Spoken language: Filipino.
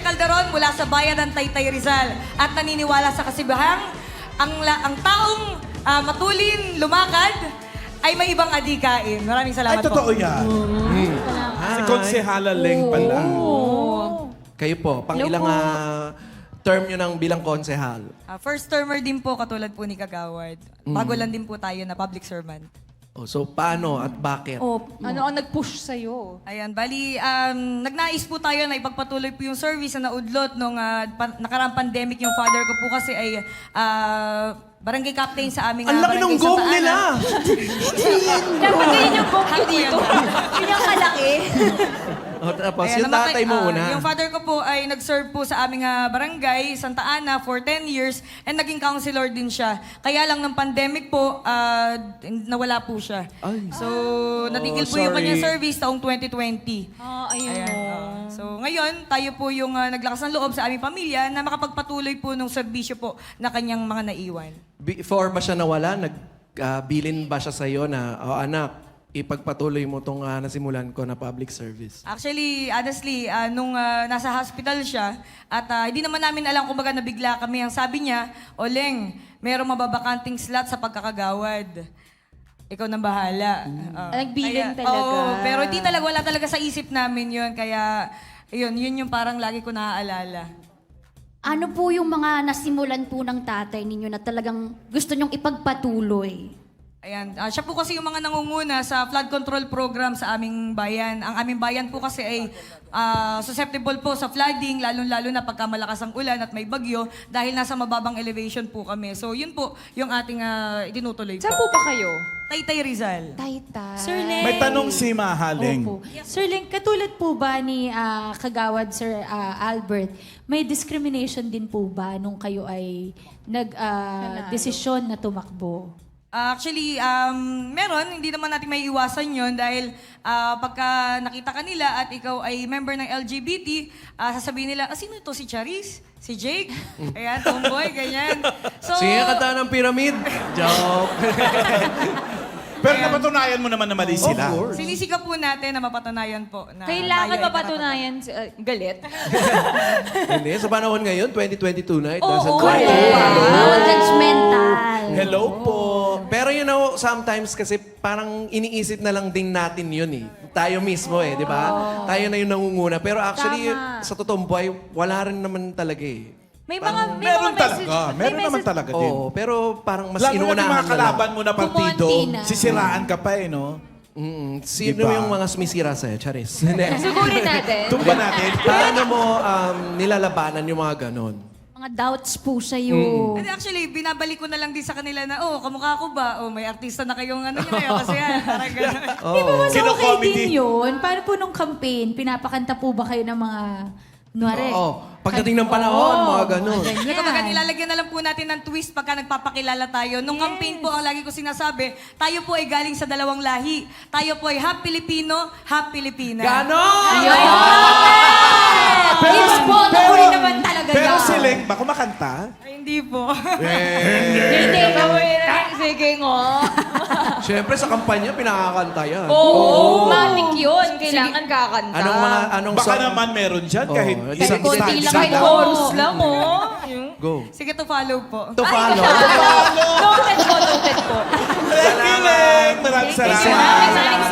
Calderon mula sa bayan ng Taytay Rizal at naniniwala sa kasibahang ang taong matulin lumakad ay may ibang adikain. Maraming salamat Ay, totoo po. yan. Si Konsehala Leng pala. Kayo po, pang Hello ilang po. term nyo ng bilang konsehal? First termer din po katulad po ni Kagawad. Bago lang din po tayo na public servant. Oh, so, paano at bakit? Ano ang nag-push sa'yo? Ayan, bali, nagnais po tayo na ipagpatuloy po yung service na naudlot nung nakaraang pandemic. Yung father ko po kasi ay barangay captain sa aming Ang laki ng barangay gong Santa Ana. nila! Dapat ganyan yung book dito. Yun yung kalaki. Oh, tapos, Ayan, yung tatay mo una. Yung father ko po ay nag-serve po sa aming barangay, Santa Ana, for 10 years and naging counselor din siya. Kaya lang ng pandemic po, nawala po siya. Ay. So, natigil po yung sorry. kanyang service taong 2020. Ayun Ayan, mo. So, ngayon, tayo po yung naglakas ng loob sa aming pamilya na makapagpatuloy po ng serbisyo po na kanyang mga naiwan. Before ba siya nawala, nagbilin ba siya sa'yo na, oh anak, ipagpatuloy mo itong nasimulan ko na public service? Actually, honestly, nung nasa hospital siya, at hindi naman namin alam kung baga nabigla kami. Ang sabi niya, Oleng, merong mababakanting slot sa pagkakagawad. Ikaw nang bahala. Nagbilin talaga. Oo, pero hindi talaga, wala talaga sa isip namin yun. Kaya, yun yung parang lagi ko naaalala. Ano po yung mga nasimulan po ng tatay ninyo na talagang gusto nyong ipagpatuloy? Ayan. Siya po kasi yung mga nangunguna sa flood control program sa aming bayan. Ang aming bayan po kasi ay susceptible po sa flooding, lalong-lalo na pagka malakas ang ulan at may bagyo dahil nasa mababang elevation po kami. So yun po yung ating itinutuloy Saan po. po ba kayo? Taytay Rizal. Taytay. Sir Leng. May tanong si Mahaleng. Opo. Sir Leng, katulad po ba ni Kagawad Sir Albert, may discrimination din po ba nung kayo ay nag-desisyon na tumakbo? Actually, meron. Hindi naman natin may iwasan yon dahil pagka nakita ka nila at ikaw ay member ng LGBT, sasabihin nila, sino to? Si Charis? Si Jake? Ayan, tomboy, ganyan. So, Sige, kanta ng pyramid. Joke. Pero napatunayan mo naman na mali sila. sinisika po natin na mapatunayan po na Kailangan tayo ay mapatunayan galit. Hindi, sa panahon ngayon, 2022 na. It Oo, doesn't oo. matter. Bawal judgmental. Hello po. Pero you know, sometimes kasi parang iniisip na lang din natin yun eh. Tayo mismo eh, di ba? Tayo na yung nangunguna. Pero actually, Tama. sa totoong buhay, wala rin naman talaga eh. May mga Meron mga message. talaga. may Meron naman message- talaga din. Oo, pero parang mas Lalo na yung inuunahan mga na lang. kalaban mo na partido, Kumonti na. sisiraan ka pa eh, no? Sino Diba? yung mga sumisira sa'yo, Charis? Hindi. Sugurin natin. Tumba natin. Paano mo nilalabanan yung mga ganon? Mga doubts po sa'yo. And actually, binabalik ko na lang din sa kanila na, kamukha ko ba? May artista na kayong ano yun. Kasi yan, parang gano'n. Di ba mas okay Kino-comedy. din yun? Paano po nung campaign, pinapakanta po ba kayo ng mga, kunwari? Oo. Pagdating ng panahon, mga ganon. Kaya kumbaga, nilalagyan na lang po natin ng twist pagka nagpapakilala tayo. Nung campaign po, ang lagi ko sinasabi, tayo po ay galing sa dalawang lahi. Tayo po ay half Filipino, half Filipina. Ganon! Iboboto ko rin naman talaga Pero yan. si Leng, ba kumakanta? Ay, hindi po. Hindi, gawin na. Sige nga. Siyempre, sa kampanya, pinakakanta yan. Oo, matik yun. Kailangan kakanta. Anong Baka song? naman meron dyan Oo. kahit Kahit isang konti stanza lang Kahit lang. chorus lang, oh. Go. Sige, to follow po. To follow. Noted po, noted po. Thank you, Leng! Maraming Maraming salamat.